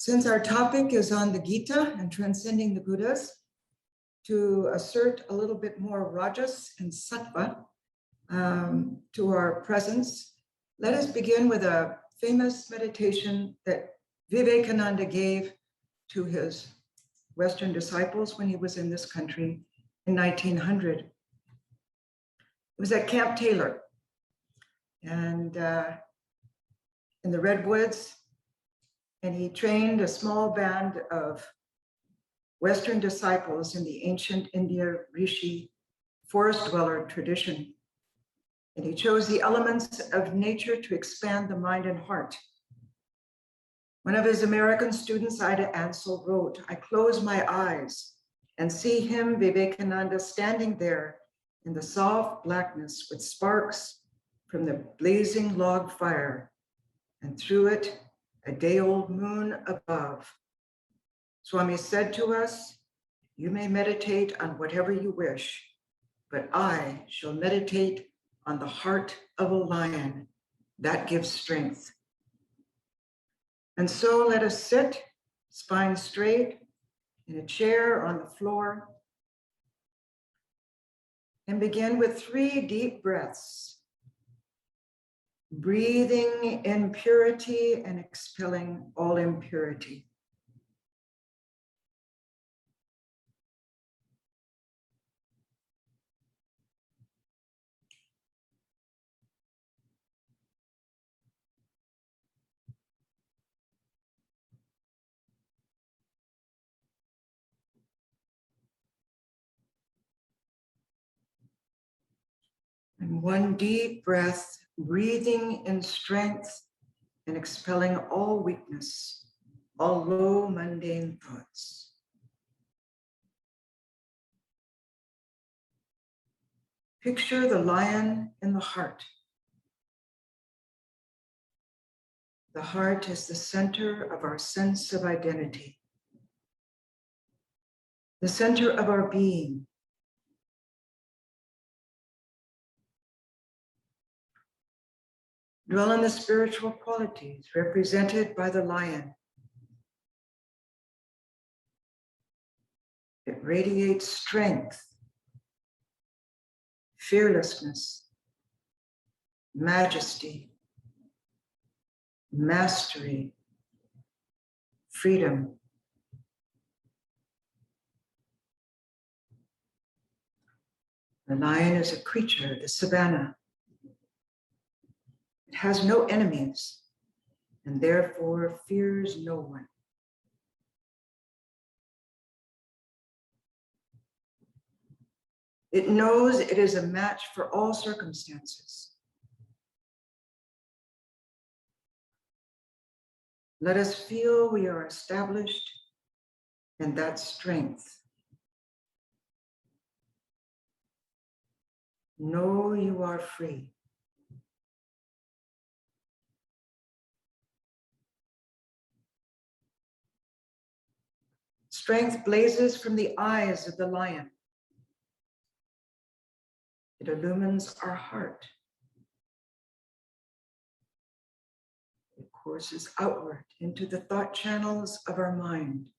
Since our topic is on the Gita and transcending the Gunas, to assert a little bit more rajas and sattva to our presence, let us begin with a famous meditation that Vivekananda gave to his Western disciples when he was in this country in 1900. It was at Camp Taylor, and in the Redwoods, and he trained a small band of Western disciples in the ancient India Rishi forest dweller tradition. And he chose the elements of nature to expand the mind and heart. One of his American students, Ida Ansel, wrote, "I close my eyes and see him, Vivekananda, standing there in the soft blackness with sparks from the blazing log fire, and through it, a day-old moon above. Swami said to us, 'You may meditate on whatever you wish, but I shall meditate on the heart of a lion. That gives strength.' And so let us sit, spine straight, in a chair on the floor, and begin with 3 deep breaths, breathing in purity and expelling all impurity. And 1 deep breath, breathing in strength and expelling all weakness, all low mundane thoughts. Picture the lion in the heart. The heart is the center of our sense of identity, the center of our being. Dwell on the spiritual qualities represented by the lion. It radiates strength, fearlessness, majesty, mastery, freedom. The lion is a creature of the savannah. It has no enemies and therefore fears no one. It knows it is a match for all circumstances. Let us feel we are established in that strength. Know you are free. Strength blazes from the eyes of the lion. It illumines our heart. It courses outward into the thought channels of our mind.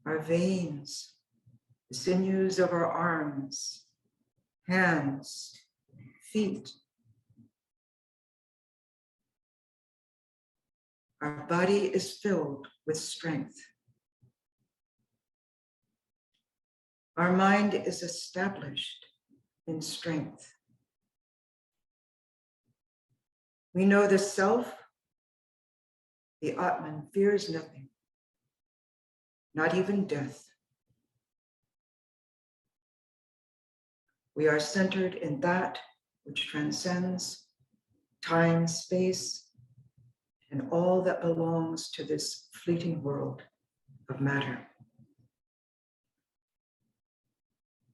Our veins, the sinews of our arms, hands, feet. Our body is filled with strength. Our mind is established in strength. We know the self, the Atman, fears nothing, not even death. We are centered in that which transcends time, space, and all that belongs to this fleeting world of matter.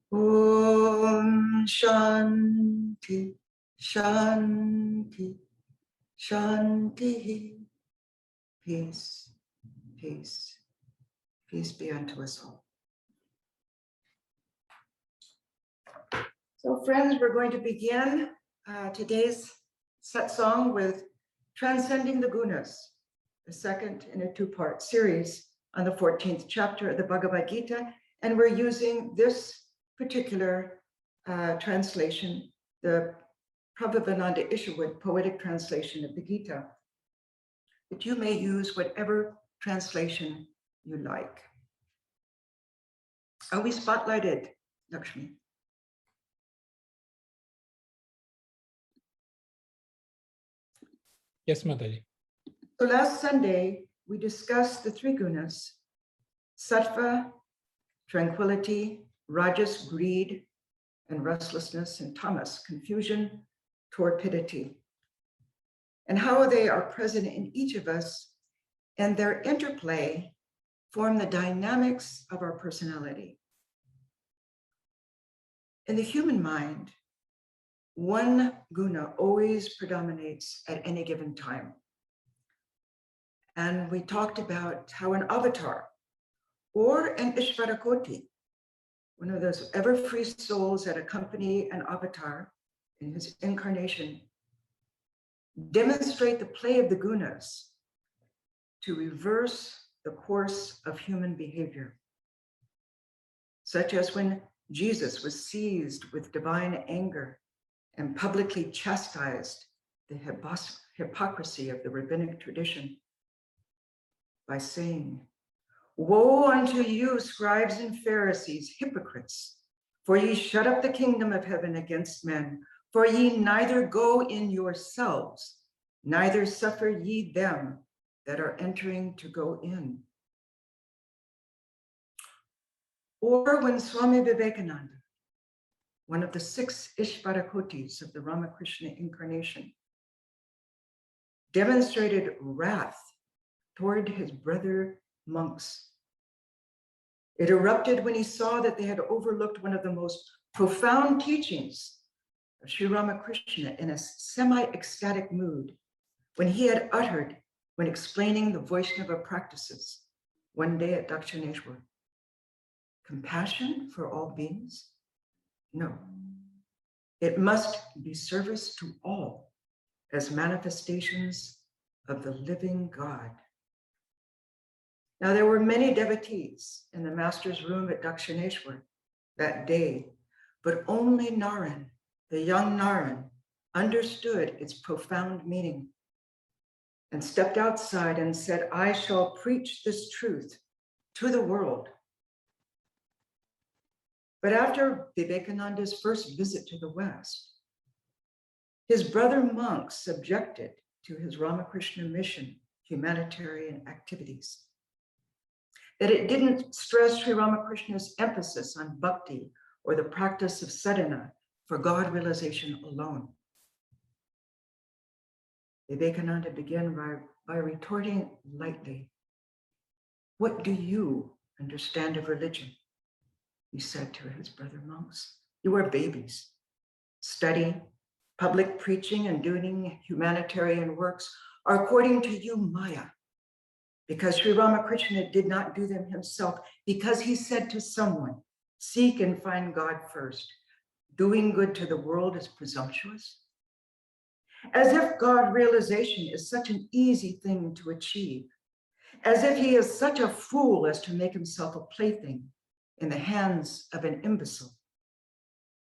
Om Shanti, Shanti, Shanti. Peace, peace, peace be unto us all. So friends, we're going to begin today's satsang with Transcending the Gunas. the second in a two-part series on the 14th chapter of the Bhagavad Gita, and we're using this particular translation, the Pravrajika Isherwood poetic translation of the Gita. But you may use whatever translation you like. Are we spotlighted, Lakshmi? Yes, Mataji. So last Sunday, we discussed the three gunas: sattva, tranquility; rajas, greed and restlessness; and tamas, confusion, torpidity, and how they are present in each of us, and their interplay form the dynamics of our personality. In the human mind, one guna always predominates at any given time. And we talked about how an avatar or an Ishvarakoti, one of those ever-free souls that accompany an avatar in his incarnation, demonstrate the play of the gunas to reverse the course of human behavior, such as when Jesus was seized with divine anger and publicly chastised the hypocrisy of the rabbinic tradition by saying, "Woe unto you, scribes and Pharisees, hypocrites, for ye shut up the kingdom of heaven against men, for ye neither go in yourselves, neither suffer ye them that are entering to go in." Or when Swami Vivekananda, one of the 6 Ishvarakotis of the Ramakrishna incarnation, demonstrated wrath toward his brother monks. It erupted when he saw that they had overlooked one of the most profound teachings of Sri Ramakrishna in a semi-ecstatic mood, when he had uttered, when explaining the Vaishnava practices one day at Dakshineshwar, "Compassion for all beings? No. It must be service to all as manifestations of the living God." Now, there were many devotees in the master's room at Dakshineshwar that day, but only Naren, the young Naren, understood its profound meaning and stepped outside and said, "I shall preach this truth to the world." But after Vivekananda's first visit to the West, his brother monks objected to his Ramakrishna mission humanitarian activities, that it didn't stress Sri Ramakrishna's emphasis on bhakti or the practice of sadhana for God realization alone. Vivekananda began by retorting lightly, "What do you understand of religion?" he said to his brother monks. "You are babies. Study, public preaching, and doing humanitarian works are, according to you, Maya, because Sri Ramakrishna did not do them himself, because he said to someone, 'Seek and find God first. Doing good to the world is presumptuous.' As if God realization is such an easy thing to achieve, as if he is such a fool as to make himself a plaything in the hands of an imbecile."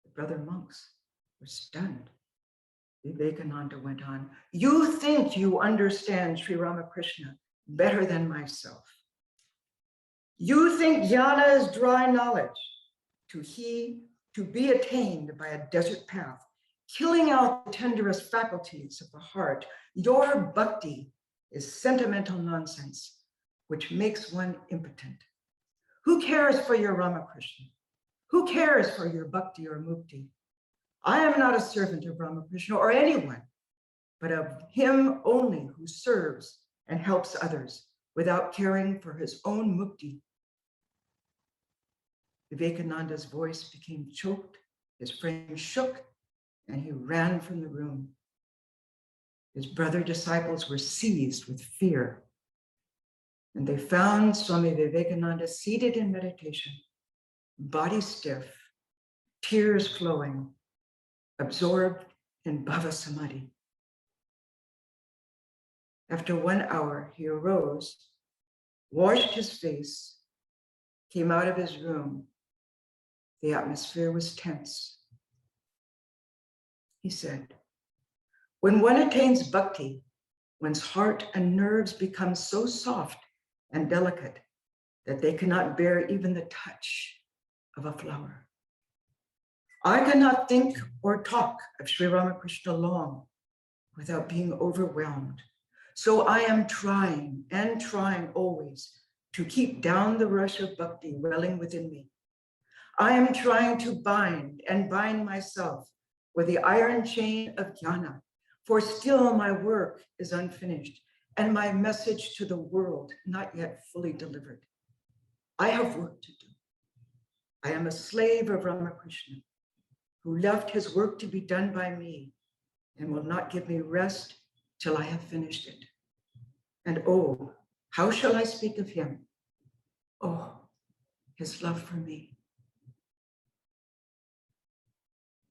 The brother monks were stunned. Vivekananda went on, "You think you understand Sri Ramakrishna better than myself. You think jnana is dry knowledge, to be attained by a desert path, killing out the tenderest faculties of the heart. Your bhakti is sentimental nonsense, which makes one impotent. Who cares for your Ramakrishna? Who cares for your bhakti or mukti? I am not a servant of Ramakrishna or anyone, but of him only who serves and helps others without caring for his own mukti." Vivekananda's voice became choked, his frame shook, and he ran from the room. His brother disciples were seized with fear, and they found Swami Vivekananda seated in meditation, body stiff, tears flowing, absorbed in bhava samadhi. After 1 hour, he arose, washed his face, came out of his room. The atmosphere was tense. He said, when one attains bhakti, one's heart and nerves become so soft and delicate that they cannot bear even the touch of a flower. I cannot think or talk of Sri Ramakrishna long without being overwhelmed. So I am trying and trying always to keep down the rush of bhakti welling within me. I am trying to bind and bind myself with the iron chain of jnana, for still my work is unfinished and my message to the world not yet fully delivered. I have work to do. I am a slave of Ramakrishna, who left his work to be done by me and will not give me rest till I have finished it. And oh, how shall I speak of him? Oh, his love for me.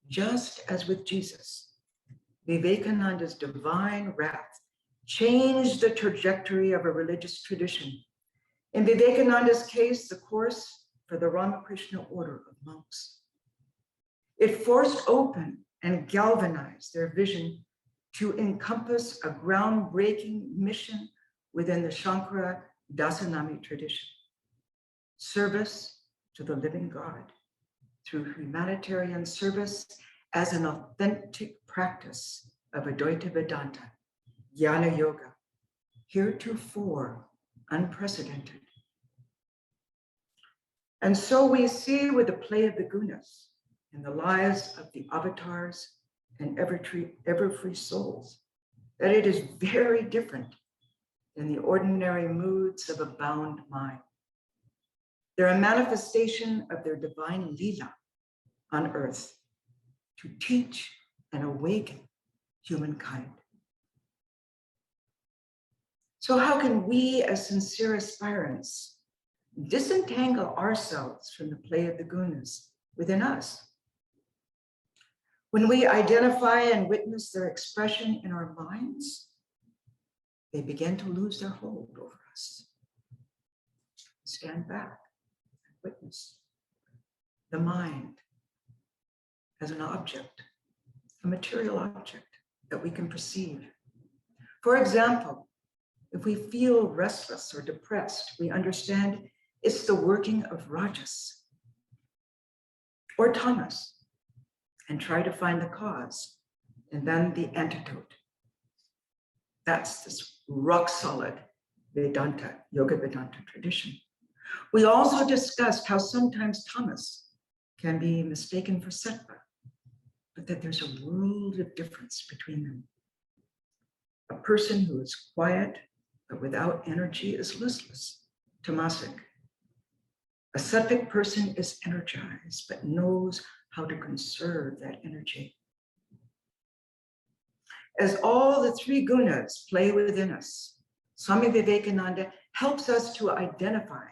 Just as with Jesus, Vivekananda's divine wrath changed the trajectory of a religious tradition. In Vivekananda's case, the course for the Ramakrishna order of monks. It forced open and galvanized their vision to encompass a groundbreaking mission within the Shankara Dasanami tradition. Service to the living God through humanitarian service as an authentic practice of Advaita Vedanta, Jnana Yoga, heretofore unprecedented. And so we see with the play of the Gunas in the lives of the avatars and ever-free souls that it is very different than the ordinary moods of a bound mind. They're a manifestation of their divine lila on earth to teach and awaken humankind. So how can we as sincere aspirants disentangle ourselves from the play of the Gunas within us? When we identify and witness their expression in our minds, they begin to lose their hold over us. Stand back and witness the mind as an object, a material object that we can perceive. For example, if we feel restless or depressed, we understand it's the working of rajas or tamas, and try to find the cause and then the antidote. That's this rock solid Vedanta, Yoga Vedanta tradition. We also discussed how sometimes tamas can be mistaken for sattva, but that there's a world of difference between them. A person who is quiet but without energy is listless, tamasic. A sattvic person is energized but knows how to conserve that energy. As all the three gunas play within us, Swami Vivekananda helps us to identify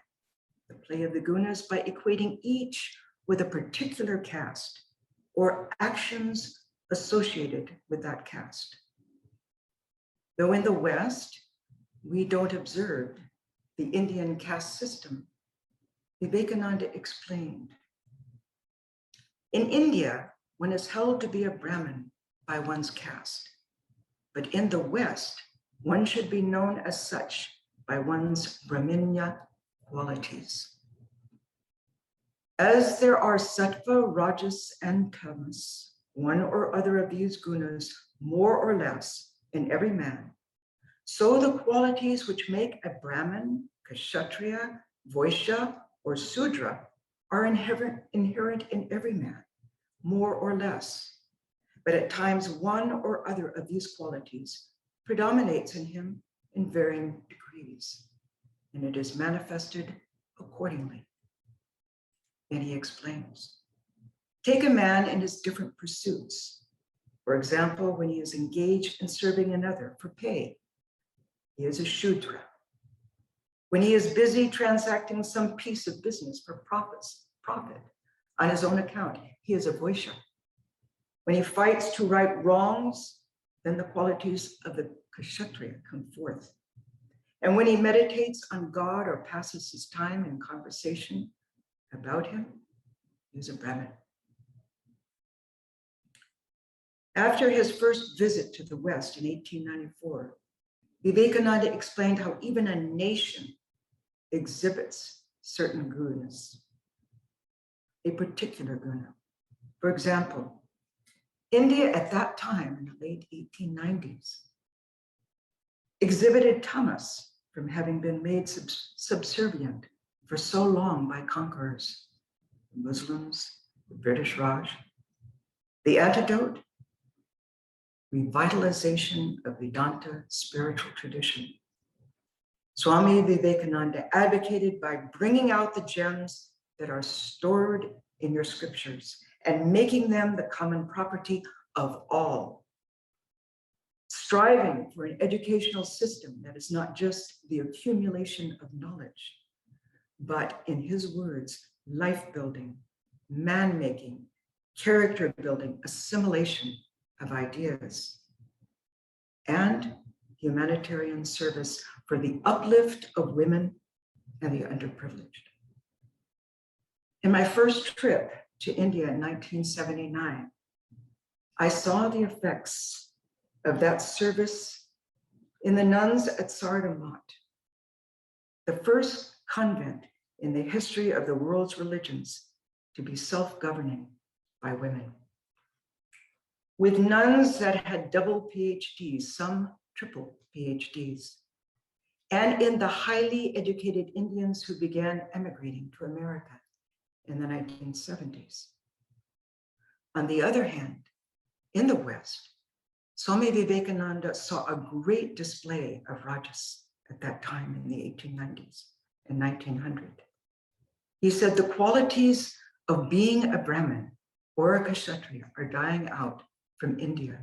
the play of the gunas by equating each with a particular caste or actions associated with that caste. Though in the West, we don't observe the Indian caste system, Vivekananda explained. In India, one is held to be a Brahmin by one's caste, but in the West, one should be known as such by one's Brahmanya qualities. As there are sattva, rajas, and tamas, one or other of these gunas more or less in every man, so the qualities which make a Brahmin, Kshatriya, Vaishya, or Sudra are inherent in every man, more or less. But at times, one or other of these qualities predominates in him in varying degrees, and it is manifested accordingly. Then he explains. Take a man in his different pursuits. For example, when he is engaged in serving another for pay, he is a Shudra. When he is busy transacting some piece of business for profit on his own account, he is a Vaishya. When he fights to right wrongs, then the qualities of the kshatriya come forth. And when he meditates on God or passes his time in conversation about him, he is a Brahmin. After his first visit to the West in 1894, Vivekananda explained how even a nation exhibits certain gunas, a particular guna. For example, India at that time, in the late 1890s, exhibited tamas from having been made subservient for so long by conquerors, the Muslims, the British Raj. The antidote? Revitalization of Vedanta spiritual tradition. Swami Vivekananda advocated by bringing out the gems that are stored in your scriptures and making them the common property of all. Striving for an educational system that is not just the accumulation of knowledge, but in his words, life building, man making, character building, assimilation of ideas, and humanitarian service for the uplift of women and the underprivileged. In my first trip to India in 1979, I saw the effects of that service in the nuns at Sardamat, the first convent in the history of the world's religions to be self-governing by women. With nuns that had double PhDs, some triple PhDs, and in the highly educated Indians who began emigrating to America in the 1970s. On the other hand, in the West, Swami Vivekananda saw a great display of rajas at that time in the 1890s and 1900. He said the qualities of being a Brahmin or a Kshatriya are dying out from India,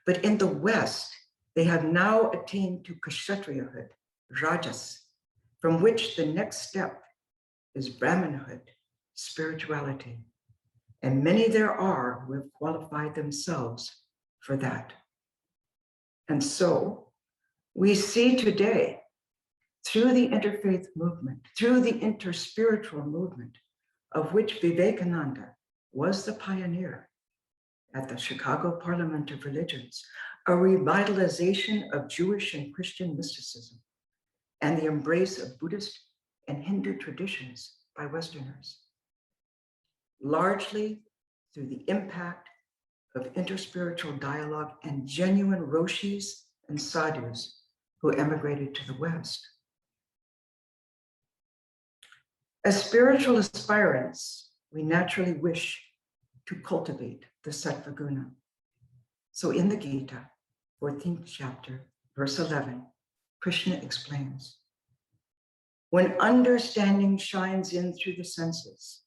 but in the West, they have now attained to Kshatriyahood, rajas, from which the next step is Brahmanhood, spirituality. And many there are who have qualified themselves for that. And so we see today, through the interfaith movement, through the interspiritual movement, of which Vivekananda was the pioneer at the Chicago Parliament of Religions, a revitalization of Jewish and Christian mysticism and the embrace of Buddhist and Hindu traditions by Westerners, largely through the impact of interspiritual dialogue and genuine roshis and sadhus who emigrated to the West. As spiritual aspirants, we naturally wish to cultivate the sattva guna. So in the Gita, 14th chapter, verse 11, Krishna explains, when understanding shines in through the senses,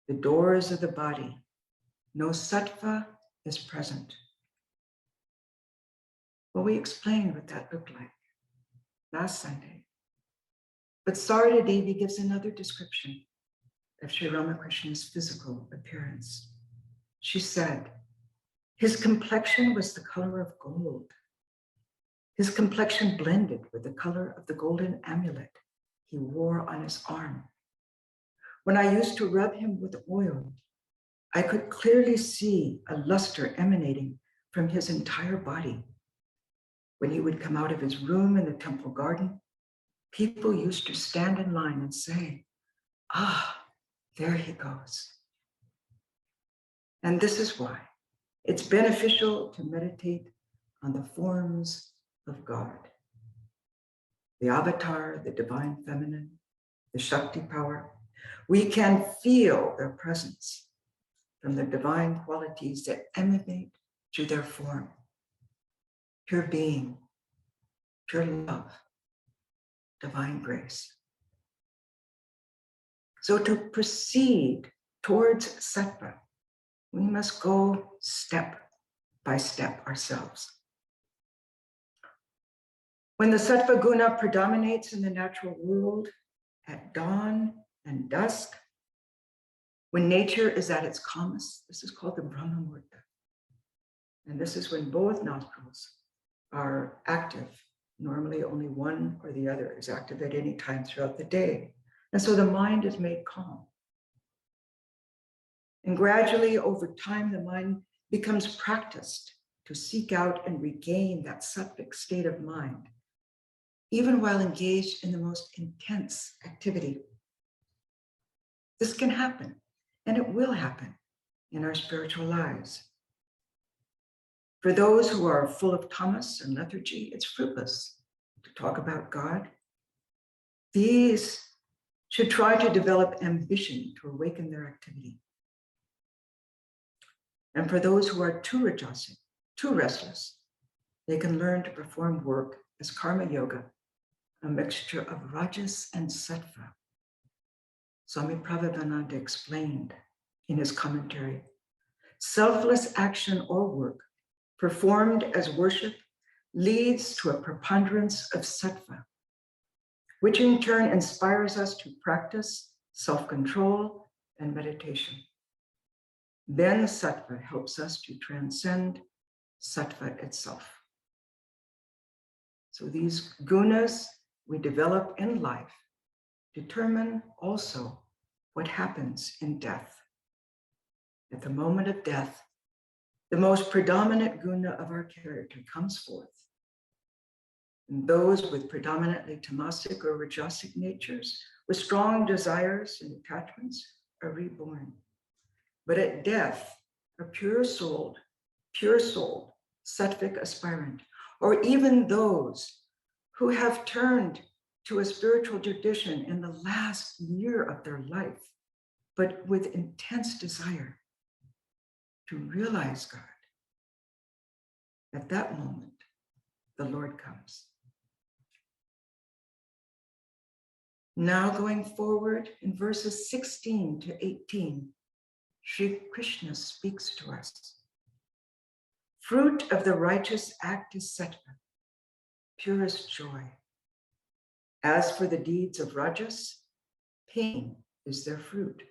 the doors of the body, no sattva is present. Well, we explained what that looked like last Sunday. But Sarada Devi gives another description of Sri Ramakrishna's physical appearance. She said, his complexion was the color of gold. His complexion blended with the color of the golden amulet he wore on his arm. When I used to rub him with oil, I could clearly see a luster emanating from his entire body. When he would come out of his room in the temple garden, people used to stand in line and say, ah, there he goes. And this is why it's beneficial to meditate on the forms of God. The avatar, the divine feminine, the Shakti power. We can feel their presence from the divine qualities that emanate through their form. Pure being, pure love, divine grace. So to proceed towards sattva, we must go step by step ourselves. When the sattva guna predominates in the natural world at dawn and dusk, when nature is at its calmest, this is called the Brahmaprana. And this is when both nostrils are active. Normally only one or the other is active at any time throughout the day. And so the mind is made calm. And gradually over time, the mind becomes practiced to seek out and regain that sattvic state of mind, even while engaged in the most intense activity. This can happen, and it will happen in our spiritual lives. For those who are full of tamas and lethargy, it's fruitless to talk about God. These should try to develop ambition to awaken their activity. And for those who are too rajasic, too restless, they can learn to perform work as karma yoga, a mixture of rajas and sattva. Swami Pravrajika explained in his commentary, selfless action or work performed as worship leads to a preponderance of sattva, which in turn inspires us to practice self-control and meditation. Then sattva helps us to transcend sattva itself. So these gunas we develop in life determine also what happens in death. At the moment of death, the most predominant guna of our character comes forth. And those with predominantly tamasic or rajasic natures, with strong desires and attachments, are reborn. But at death, a pure-souled, sattvic aspirant, or even those who have turned to a spiritual tradition in the last year of their life, but with intense desire to realize God, at that moment, the Lord comes. Now going forward in verses 16 to 18, Sri Krishna speaks to us. Fruit of the righteous act is sattva, purest joy. As for the deeds of rajas, pain is their fruit.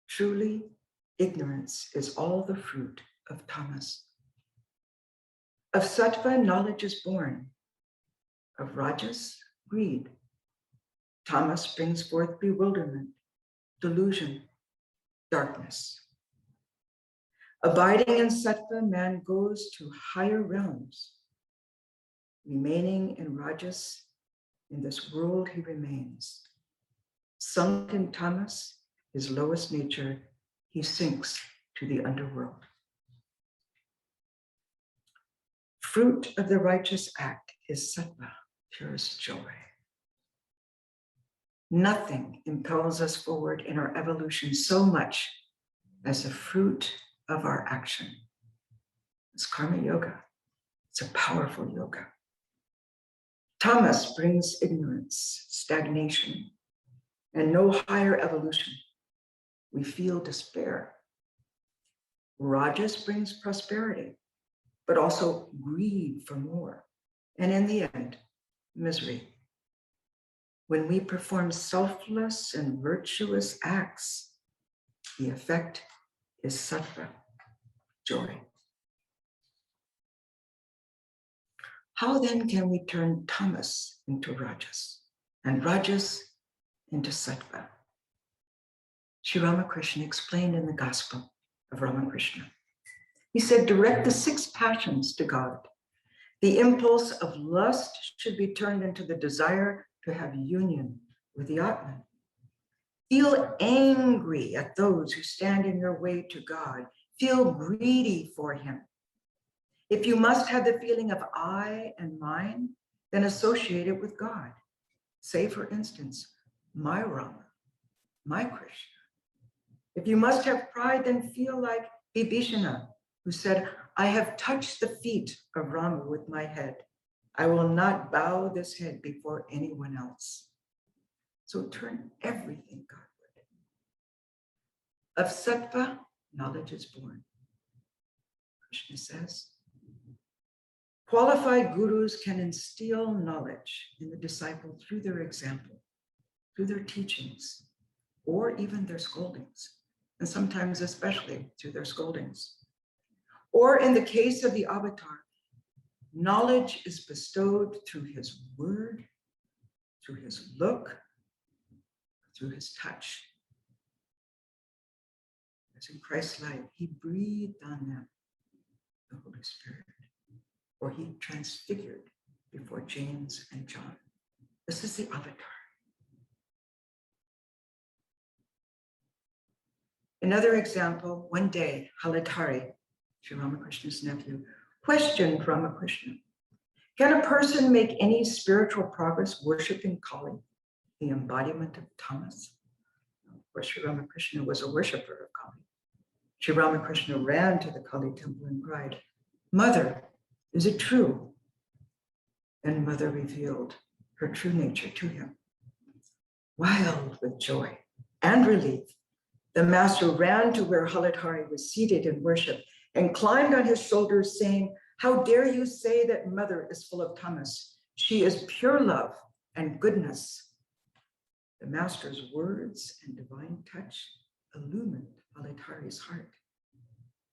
Truly, ignorance is all the fruit of tamas. Of sattva, knowledge is born. Of rajas, greed. Tamas brings forth bewilderment, delusion, darkness. Abiding in sattva, man goes to higher realms. Remaining in rajas, in this world he remains. Sunk in tamas, his lowest nature, he sinks to the underworld. Fruit of the righteous act is sattva, purest joy. Nothing impels us forward in our evolution so much as the fruit of our action. It's karma yoga. It's a powerful yoga. Tamas brings ignorance, stagnation, and no higher evolution. We feel despair. Rajas brings prosperity, but also greed for more. And in the end, misery. When we perform selfless and virtuous acts, the effect is sattva, joy. How then can we turn tamas into rajas and rajas into sattva? Sri Ramakrishna explained in the Gospel of Ramakrishna. He said, direct the 6 passions to God. The impulse of lust should be turned into the desire to have union with the Atman. Feel angry at those who stand in your way to God. Feel greedy for him. If you must have the feeling of I and mine, then associate it with God. Say, for instance, my Rama, my Krishna. If you must have pride, then feel like Vibhishana, who said, I have touched the feet of Rama with my head. I will not bow this head before anyone else. So turn everything Godward. Of sattva, knowledge is born. Krishna says, qualified gurus can instill knowledge in the disciple through their example, through their teachings, or even their scoldings, and sometimes especially through their scoldings. Or in the case of the avatar, knowledge is bestowed through his word, through his look, through his touch. As in Christ's life, he breathed on them the Holy Spirit, or he transfigured before James and John. This is the avatar. Another example, one day, Halatari, Sri Ramakrishna's nephew, questioned Ramakrishna, can a person make any spiritual progress worshiping Kali, the embodiment of tamas? Of course, Sri Ramakrishna was a worshiper of Kali. Sri Ramakrishna ran to the Kali temple and cried, Mother, is it true? And Mother revealed her true nature to him. Wild with joy and relief, the master ran to where Halatari was seated in worship and climbed on his shoulders, saying, how dare you say that Mother is full of tamas? She is pure love and goodness. The master's words and divine touch illumined Halatari's heart,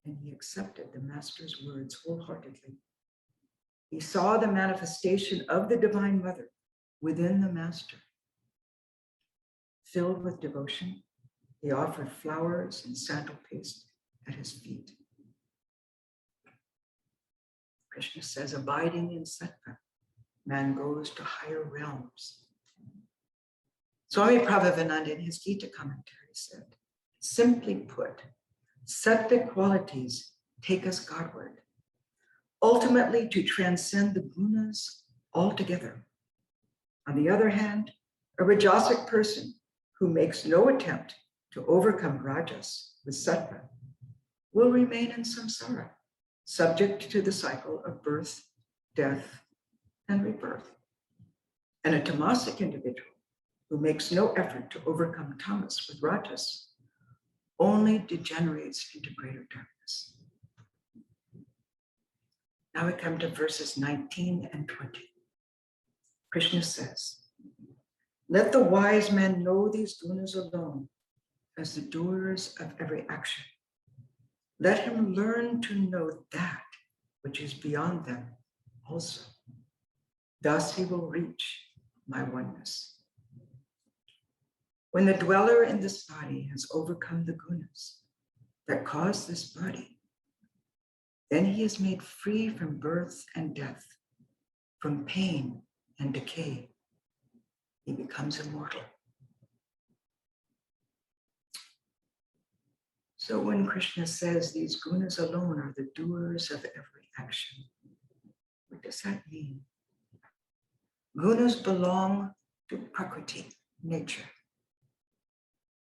and he accepted the master's words wholeheartedly. He saw the manifestation of the Divine Mother within the master. Filled with devotion, he offered flowers and sandal paste at his feet. Krishna says, abiding in sattva, man goes to higher realms. Swami Prabhavananda in his Gita commentary said, simply put, sattvic qualities take us Godward, ultimately to transcend the Gunas altogether. On the other hand, a rajasic person who makes no attempt to overcome rajas with sattva will remain in samsara, subject to the cycle of birth, death, and rebirth. And a tamasic individual who makes no effort to overcome tamas with rajas only degenerates into greater darkness. Now we come to verses 19 and 20. Krishna says, let the wise man know these gunas alone as the doers of every action. Let him learn to know that which is beyond them also. Thus he will reach my oneness. When the dweller in this body has overcome the gunas that cause this body, then he is made free from birth and death, from pain and decay. He becomes immortal. So when Krishna says these gunas alone are the doers of every action, what does that mean? Gunas belong to Prakriti, nature.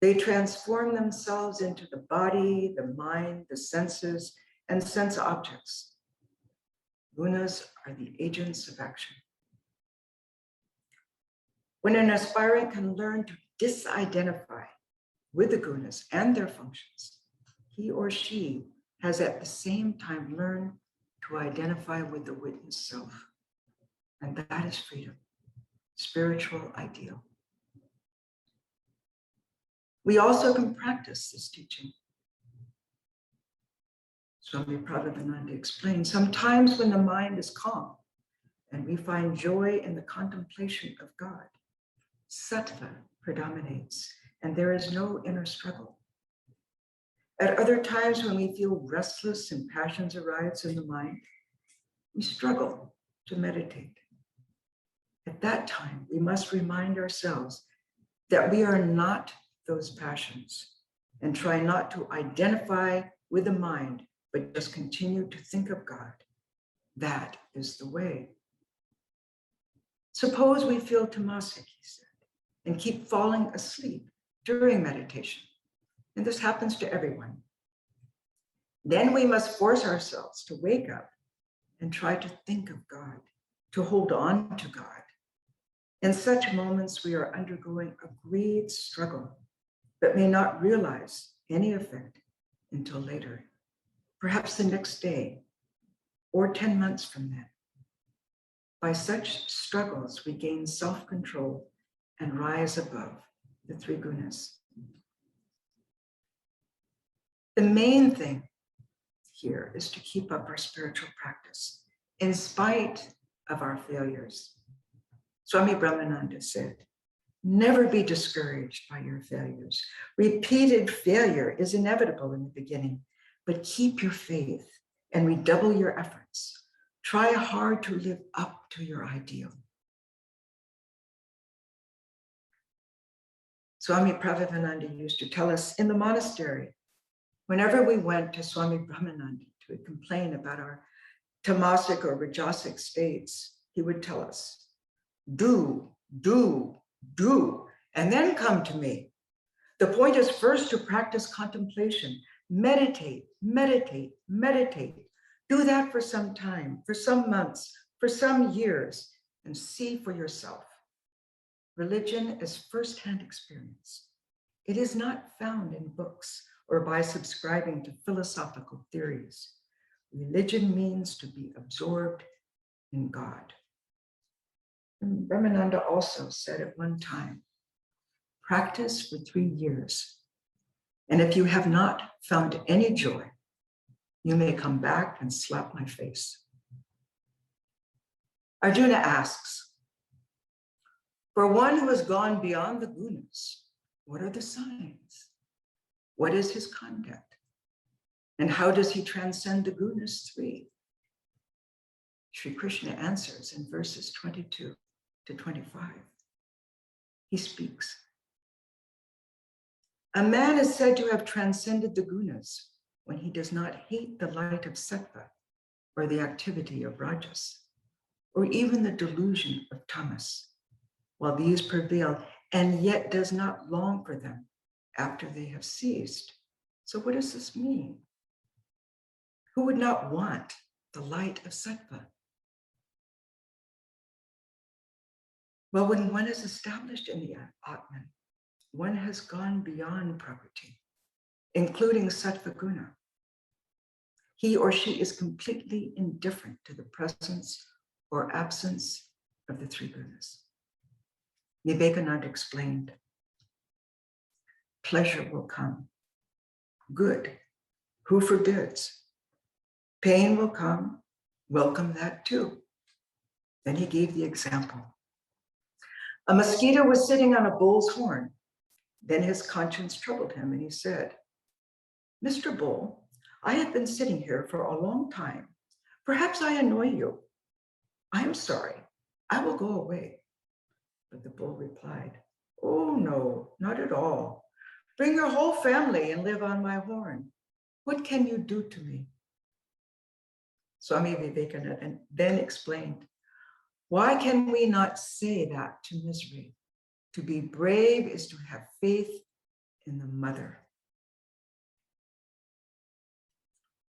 They transform themselves into the body, the mind, the senses, and sense objects. Gunas are the agents of action. When an aspirant can learn to disidentify with the gunas and their functions, he or she has at the same time learned to identify with the witness self. And that is freedom, spiritual ideal. We also can practice this teaching. Swami Prabhavananda explains, sometimes when the mind is calm and we find joy in the contemplation of God, sattva predominates and there is no inner struggle. At other times when we feel restless and passions arise in the mind, we struggle to meditate. At that time, we must remind ourselves that we are not those passions and try not to identify with the mind, but just continue to think of God. That is the way. Suppose we feel tamasic, he said, and keep falling asleep during meditation. And this happens to everyone. Then we must force ourselves to wake up and try to think of God, to hold on to God. In such moments, we are undergoing a great struggle, but may not realize any effect until later, perhaps the next day or 10 months from then. By such struggles, we gain self-control and rise above the three gunas. The main thing here is to keep up our spiritual practice in spite of our failures. Swami Brahmananda said, never be discouraged by your failures. Repeated failure is inevitable in the beginning, but keep your faith and redouble your efforts. Try hard to live up to your ideal. Swami Pravrajika used to tell us in the monastery, whenever we went to Swami Brahmananda to complain about our tamasic or rajasic states, he would tell us, do, and then come to me. The point is first to practice contemplation, meditate. Do that for some time, for some months, for some years, and see for yourself. Religion is firsthand experience. It is not found in books or by subscribing to philosophical theories. Religion means to be absorbed in God. And Brahmananda also said at one time, practice for 3 years. And if you have not found any joy, you may come back and slap my face. Arjuna asks, for one who has gone beyond the gunas, what are the signs? What is his conduct? And how does he transcend the gunas 3? Sri Krishna answers in verses 22 to 25. He speaks. A man is said to have transcended the gunas when he does not hate the light of sattva or the activity of rajas, or even the delusion of tamas, while these prevail, and yet does not long for them after they have ceased. So what does this mean? Who would not want the light of sattva? Well, when one is established in the Atman, one has gone beyond Prakriti, including sattva guna. He or she is completely indifferent to the presence or absence of the 3 gunas. Vivekananda explained, pleasure will come. Good. Who forbids? Pain will come. Welcome that too. Then he gave the example. A mosquito was sitting on a bull's horn. Then his conscience troubled him and he said, Mr. Bull, I have been sitting here for a long time. Perhaps I annoy you. I am sorry. I will go away. But the bull replied, oh no, not at all. Bring your whole family and live on my horn. What can you do to me? Swami Vivekananda then explained, why can we not say that to misery? To be brave is to have faith in the mother.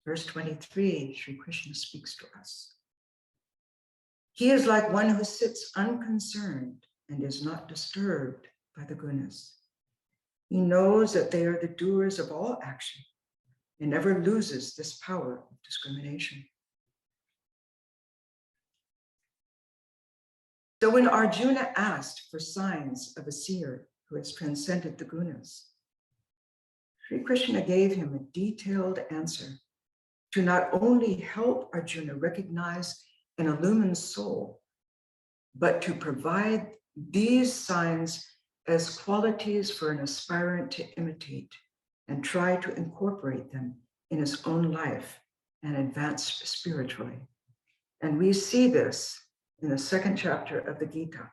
Verse 23, Sri Krishna speaks to us. He is like one who sits unconcerned and is not disturbed by the gunas. He knows that they are the doers of all action and never loses this power of discrimination. So when Arjuna asked for signs of a seer who has transcended the gunas, Sri Krishna gave him a detailed answer to not only help Arjuna recognize an illumined soul, but to provide these signs as qualities for an aspirant to imitate and try to incorporate them in his own life and advance spiritually. And we see this in the 2nd chapter of the Gita,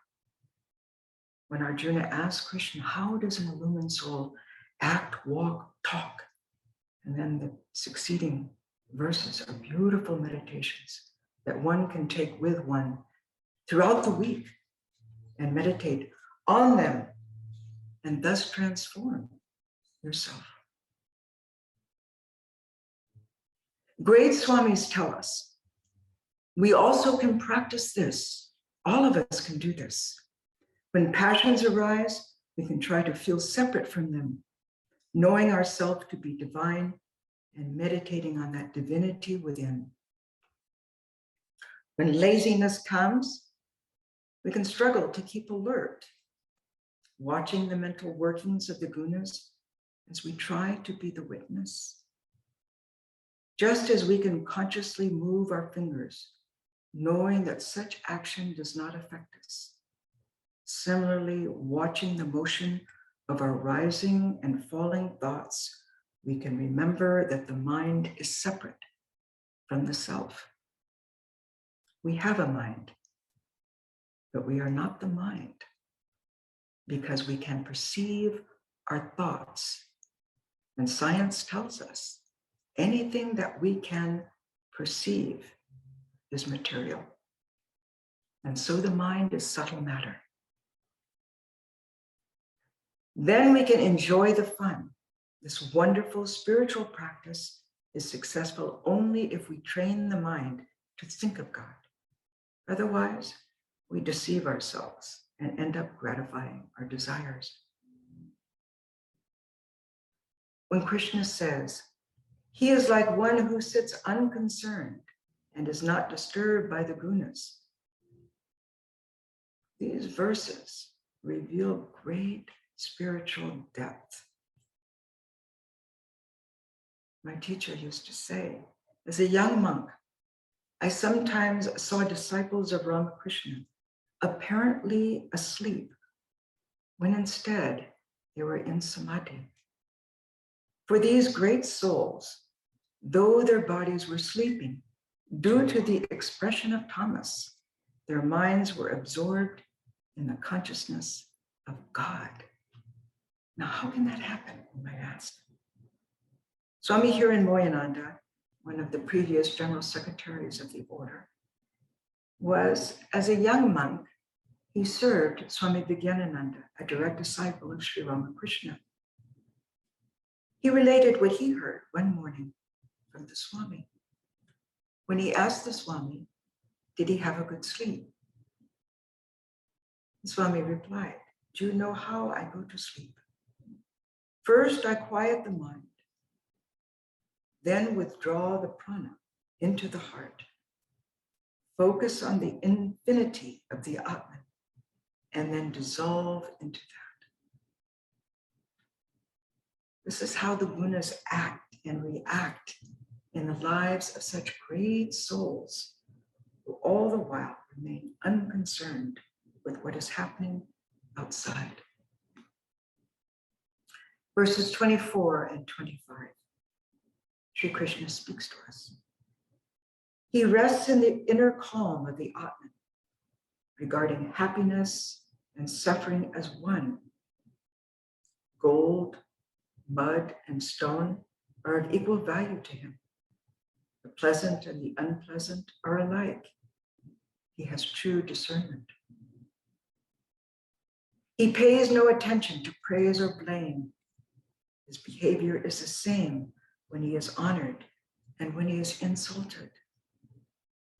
when Arjuna asks Krishna, how does an illumined soul act, walk, talk? And then the succeeding verses are beautiful meditations that one can take with one throughout the week and meditate on them and thus transform yourself. Great Swamis tell us, we also can practice this. All of us can do this. When passions arise, we can try to feel separate from them, knowing ourselves to be divine and meditating on that divinity within. When laziness comes, we can struggle to keep alert, watching the mental workings of the gunas as we try to be the witness. Just as we can consciously move our fingers knowing that such action does not affect us. Similarly, watching the motion of our rising and falling thoughts, we can remember that the mind is separate from the self. We have a mind, but we are not the mind, because we can perceive our thoughts. And science tells us anything that we can perceive is material. And so the mind is subtle matter. Then we can enjoy the fun. This wonderful spiritual practice is successful only if we train the mind to think of God. Otherwise, we deceive ourselves and end up gratifying our desires. When Krishna says, he is like one who sits unconcerned and is not disturbed by the Gunas, these verses reveal great spiritual depth. My teacher used to say, as a young monk, I sometimes saw disciples of Ramakrishna apparently asleep, when instead they were in samadhi. For these great souls, though their bodies were sleeping, due to the expression of tamas, their minds were absorbed in the consciousness of God. Now, how can that happen, you might ask? Swami Hiranmoyananda, one of the previous general secretaries of the order, was, as a young monk, he served Swami Vijnananda, a direct disciple of Sri Ramakrishna. He related what he heard one morning from the Swami. When he asked the Swami, did he have a good sleep? The Swami replied, do you know how I go to sleep? First, I quiet the mind, then withdraw the prana into the heart, focus on the infinity of the Atman, and then dissolve into that. This is how the Gunas act and react in the lives of such great souls who all the while remain unconcerned with what is happening outside. Verses 24 and 25, Sri Krishna speaks to us. He rests in the inner calm of the Atman, regarding happiness and suffering as one. Gold, mud, and stone are of equal value to him. The pleasant and the unpleasant are alike. He has true discernment. He pays no attention to praise or blame. His behavior is the same when he is honored and when he is insulted.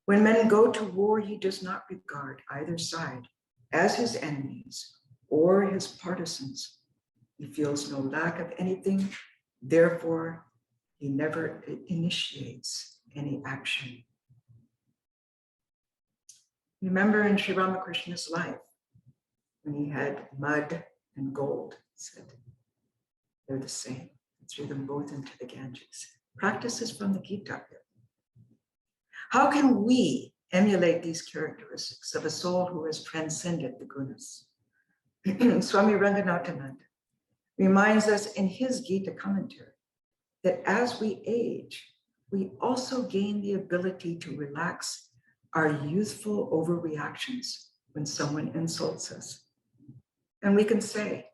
When men go to war, he does not regard either side as his enemies or his partisans. He feels no lack of anything, therefore he never initiates any action. Remember in Sri Ramakrishna's life, when he had mud and gold, he said, they're the same. He threw them both into the Ganges. Practices from the Gita. How can we emulate these characteristics of a soul who has transcended the Gunas? Swami Ranganathananda reminds us in his Gita commentary that as we age, we also gain the ability to relax our youthful overreactions when someone insults us. And we can say,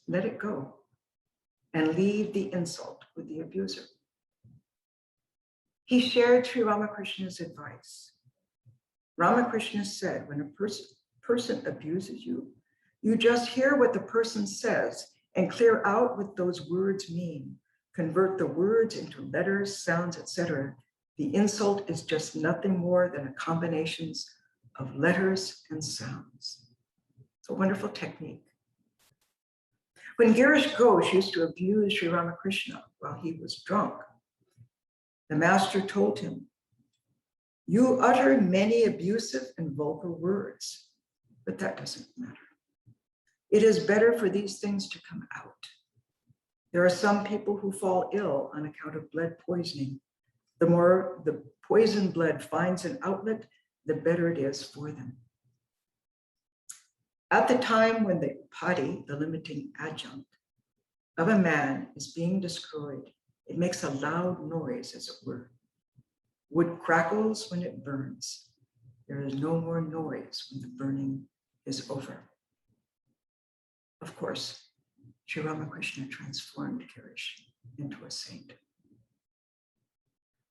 let it go, and leave the insult with the abuser. He shared Sri Ramakrishna's advice. Ramakrishna said, when a person abuses you, you just hear what the person says and clear out what those words mean. Convert the words into letters, sounds, etc. The insult is just nothing more than a combination of letters and sounds. It's a wonderful technique. When Girish Ghosh used to abuse Sri Ramakrishna while he was drunk, the master told him, you utter many abusive and vulgar words, but that doesn't matter. It is better for these things to come out. There are some people who fall ill on account of blood poisoning The more the poison blood finds an outlet, the better it is for them. At the time when the pati, the limiting adjunct of a man, is being destroyed, it makes a loud noise, as it were. Wood crackles when it burns. There is no more noise when the burning is over. Of course, Sri Ramakrishna transformed Kirish into a saint.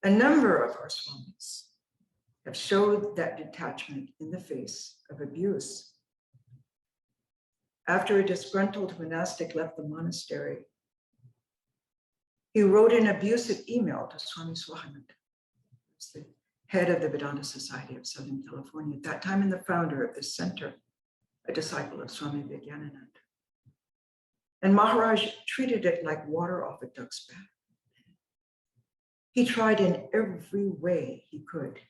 A number of our swamis have showed that detachment in the face of abuse. After a disgruntled monastic left the monastery, he wrote an abusive email to Swami Swahananda, who's the head of the Vedanta Society of Southern California, at that time and the founder of this center, a disciple of Swami Vivekananda. And Maharaj treated it like water off a duck's back. He tried in every way he could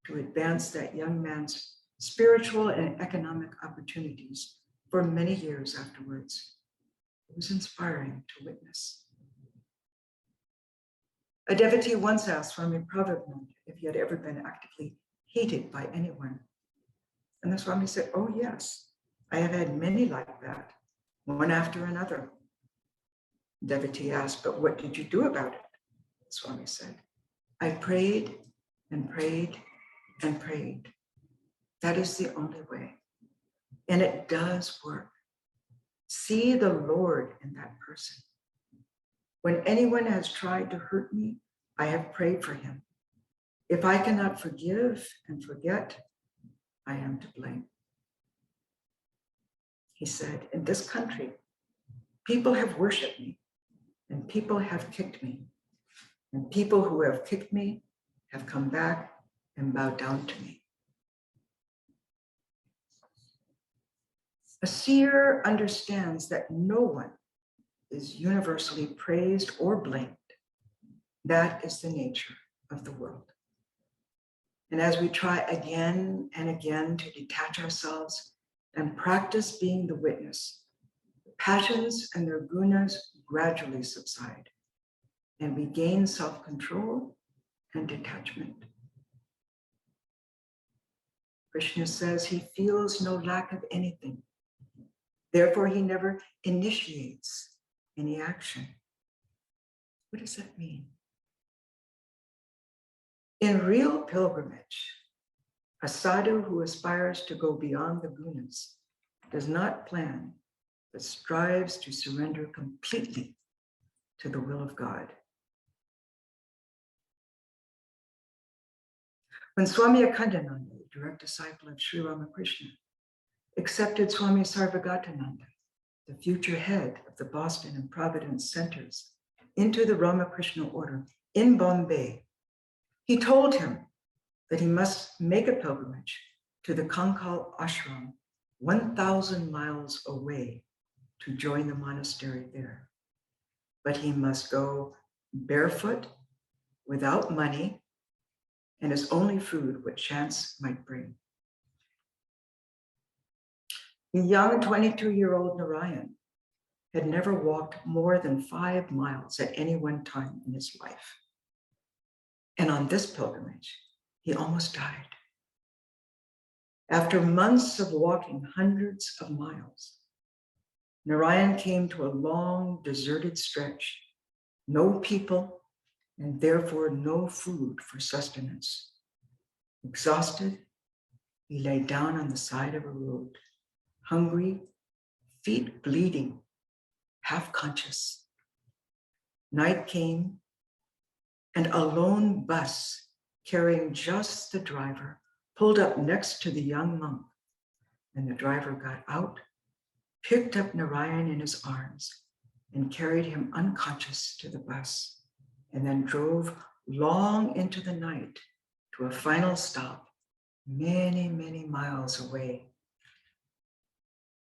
to advance that young man's spiritual and economic opportunities for many years afterwards. It was inspiring to witness. A devotee once asked Swami Pravrajika if he had ever been actively hated by anyone. And the Swami said, "Oh yes, I have had many like that, one after another." The devotee asked, "But what did you do about it?" The Swami said, "I prayed and prayed and prayed. That is the only way. And it does work. See the Lord in that person. When anyone has tried to hurt me, I have prayed for him. If I cannot forgive and forget, I am to blame." He said, "In this country, people have worshiped me and people have kicked me. And people who have kicked me have come back and bowed down to me." A seer understands that no one is universally praised or blamed. That is the nature of the world. And as we try again and again to detach ourselves and practice being the witness, the passions and their gunas gradually subside, and we gain self-control and detachment. Krishna says he feels no lack of anything. Therefore, he never initiates any action. What does that mean? In real pilgrimage, a sadhu who aspires to go beyond the gunas does not plan, but strives to surrender completely to the will of God. When Swami Akhandananda, the direct disciple of Sri Ramakrishna, accepted Swami Sarvagatananda, the future head of the Boston and Providence centers, into the Ramakrishna order in Bombay, he told him that he must make a pilgrimage to the Kankal ashram 1,000 miles away to join the monastery there. But he must go barefoot, without money, and his only food what chance might bring. The young 22-year-old Narayan had never walked more than 5 miles at any one time in his life. And on this pilgrimage, he almost died. After months of walking hundreds of miles, Narayan came to a long, deserted stretch, no people, and therefore no food for sustenance. Exhausted, he lay down on the side of a road, hungry, feet bleeding, half conscious. Night came, and a lone bus carrying just the driver pulled up next to the young monk, and the driver got out, picked up Narayan in his arms, and carried him unconscious to the bus, and then drove long into the night to a final stop many, many miles away.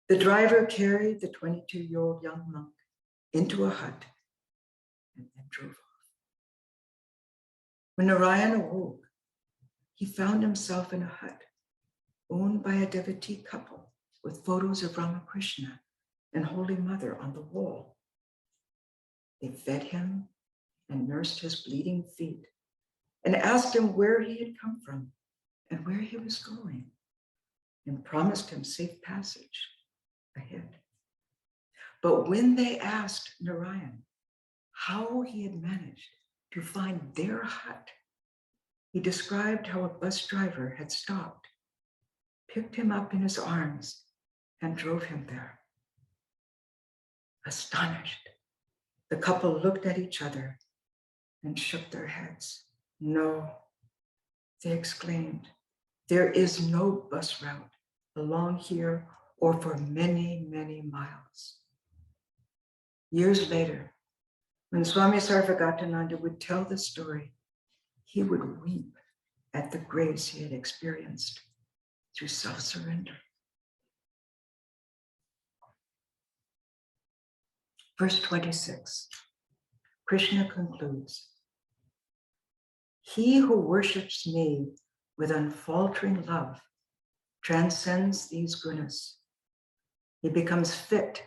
The driver carried the 22-year-old young monk into a hut and then drove off. When Narayan awoke, he found himself in a hut owned by a devotee couple with photos of Ramakrishna and Holy Mother on the wall. They fed him and nursed his bleeding feet and asked him where he had come from and where he was going, and promised him safe passage ahead. But when they asked Narayan how he had managed to find their hut, he described how a bus driver had stopped, picked him up in his arms, and drove him there. Astonished, the couple looked at each other and shook their heads. No, they exclaimed, there is no bus route along here or for many, many miles. Years later, when Swami Sarvagatananda would tell the story, he would weep at the grace he had experienced through self-surrender. Verse 26, Krishna concludes, he who worships me with unfaltering love transcends these gunas. He becomes fit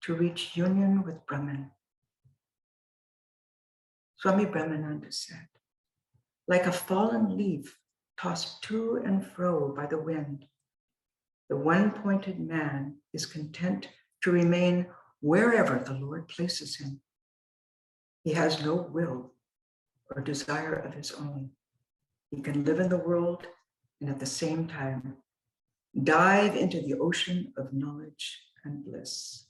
to reach union with Brahman. Swami Brahmananda said, like a fallen leaf tossed to and fro by the wind, the one-pointed man is content to remain wherever the Lord places him. He has no will or desire of his own. He can live in the world and at the same time dive into the ocean of knowledge and bliss.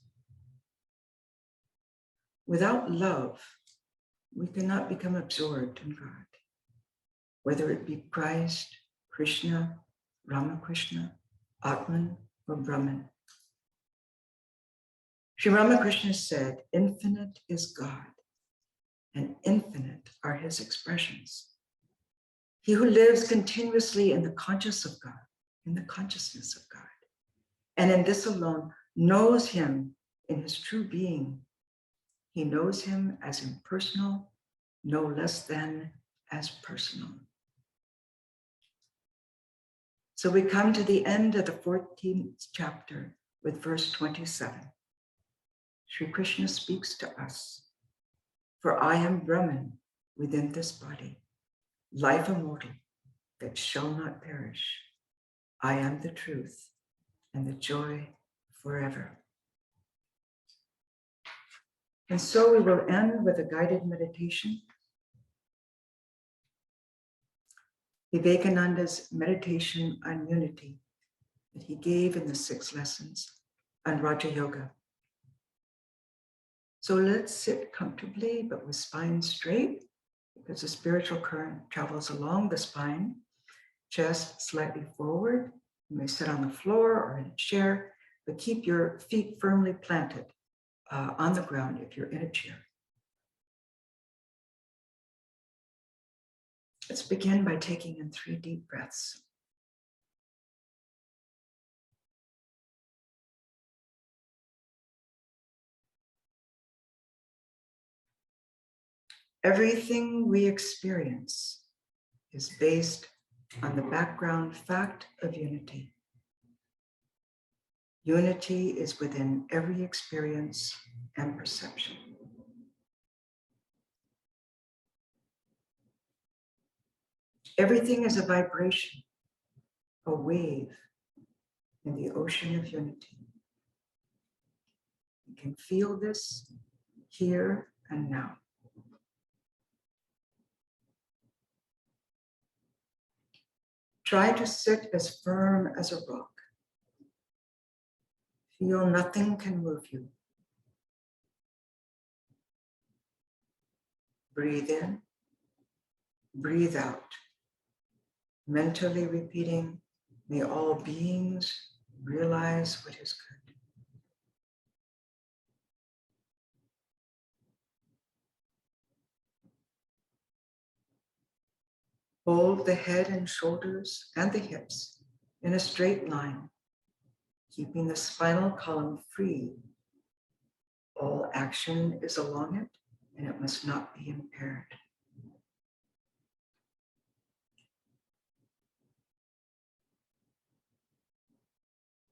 Without love, we cannot become absorbed in God, whether it be Christ, Krishna, Ramakrishna, Atman, or Brahman. Sri Ramakrishna said, infinite is God, and infinite are his expressions. He who lives continuously in the conscious of God, in the consciousness of God, and in this alone knows him in his true being. He knows him as impersonal, no less than as personal. So we come to the end of the 14th chapter with verse 27. Sri Krishna speaks to us, for I am Brahman within this body, life immortal that shall not perish. I am the truth and the joy forever. And so we will end with a guided meditation. Vivekananda's meditation on unity that he gave in the 6 lessons on Raja Yoga. So let's sit comfortably, but with spine straight, because the spiritual current travels along the spine, chest slightly forward. You may sit on the floor or in a chair, but keep your feet firmly planted on the ground if you're in a chair. Let's begin by taking in 3 deep breaths. Everything we experience is based on the background fact of unity. Unity is within every experience and perception. Everything is a vibration, a wave in the ocean of unity. You can feel this here and now. Try to sit as firm as a rock. Feel nothing can move you. Breathe in, breathe out. Mentally repeating, may all beings realize what is good. Hold the head and shoulders and the hips in a straight line, keeping the spinal column free. All action is along it, and it must not be impaired.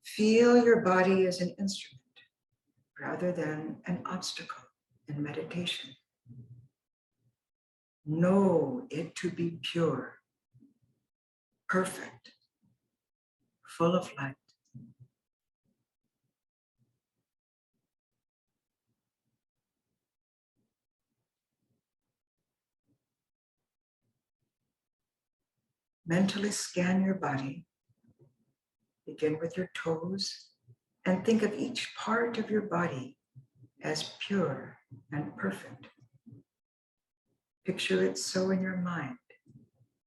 Feel your body as an instrument rather than an obstacle in meditation. Know it to be pure, perfect, full of light. Mentally scan your body. Begin with your toes and think of each part of your body as pure and perfect. Picture it so in your mind,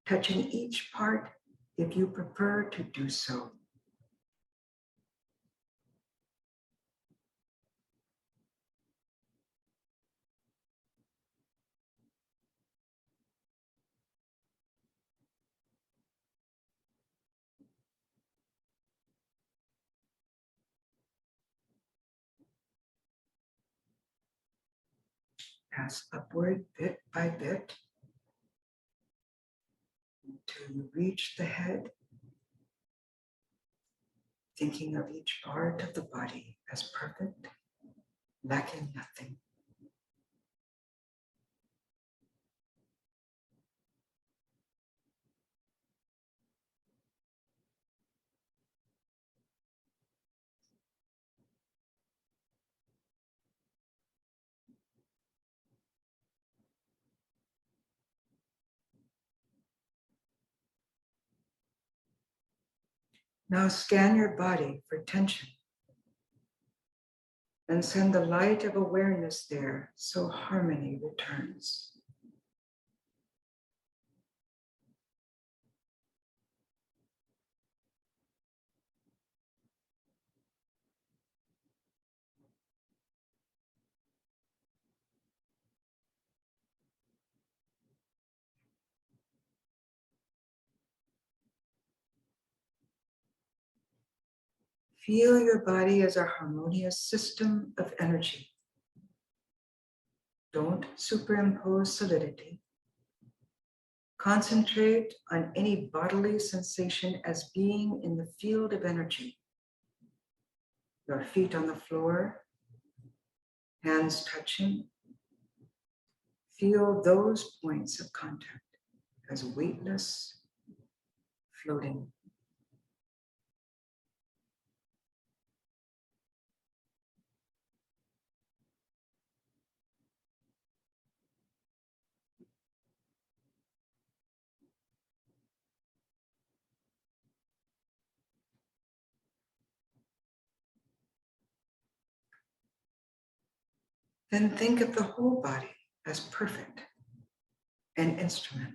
touching each part if you prefer to do so. Pass upward bit by bit until you reach the head, thinking of each part of the body as perfect, lacking nothing. Now scan your body for tension and send the light of awareness there so harmony returns. Feel your body as a harmonious system of energy. Don't superimpose solidity. Concentrate on any bodily sensation as being in the field of energy. Your feet on the floor, hands touching. Feel those points of contact as weightless, floating. Then think of the whole body as perfect, an instrument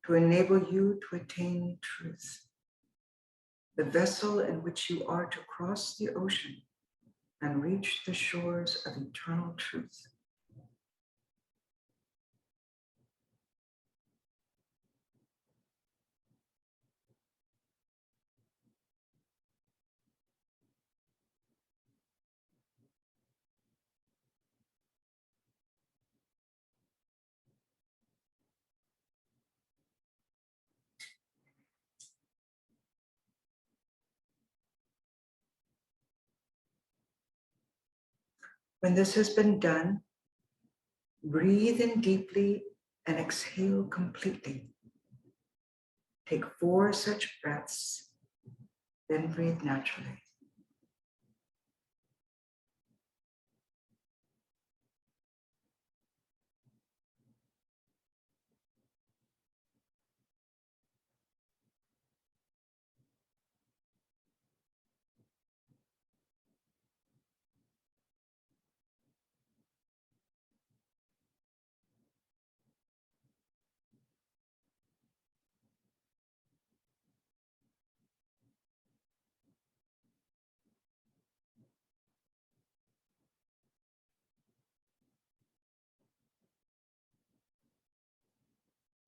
to enable you to attain truth, the vessel in which you are to cross the ocean and reach the shores of eternal truth. When this has been done, breathe in deeply and exhale completely. Take 4 such breaths, then breathe naturally.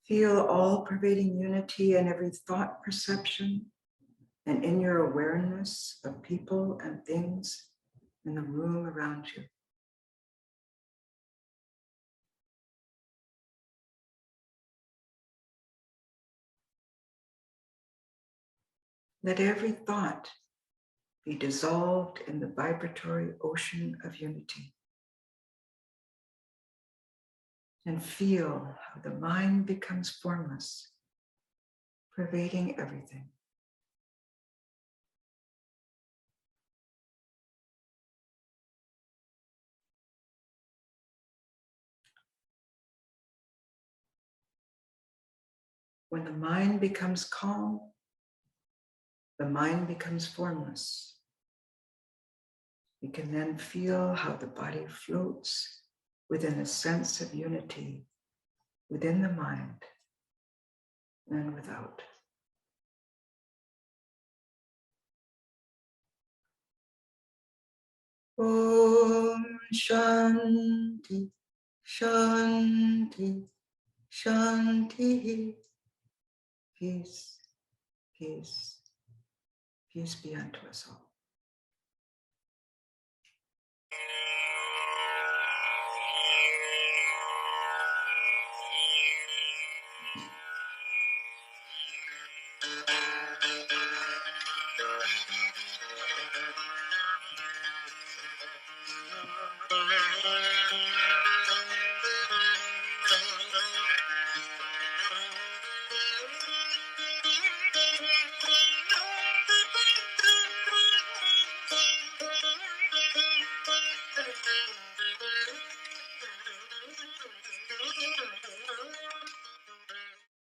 Feel all pervading unity in every thought perception and in your awareness of people and things in the room around you. Let every thought be dissolved in the vibratory ocean of unity. and feel how the mind becomes formless, pervading everything. When the mind becomes calm, the mind becomes formless. You can then feel how the body floats within a sense of unity within the mind and without. Om Shanti, Shanti, Shanti. Peace, peace, peace be unto us all.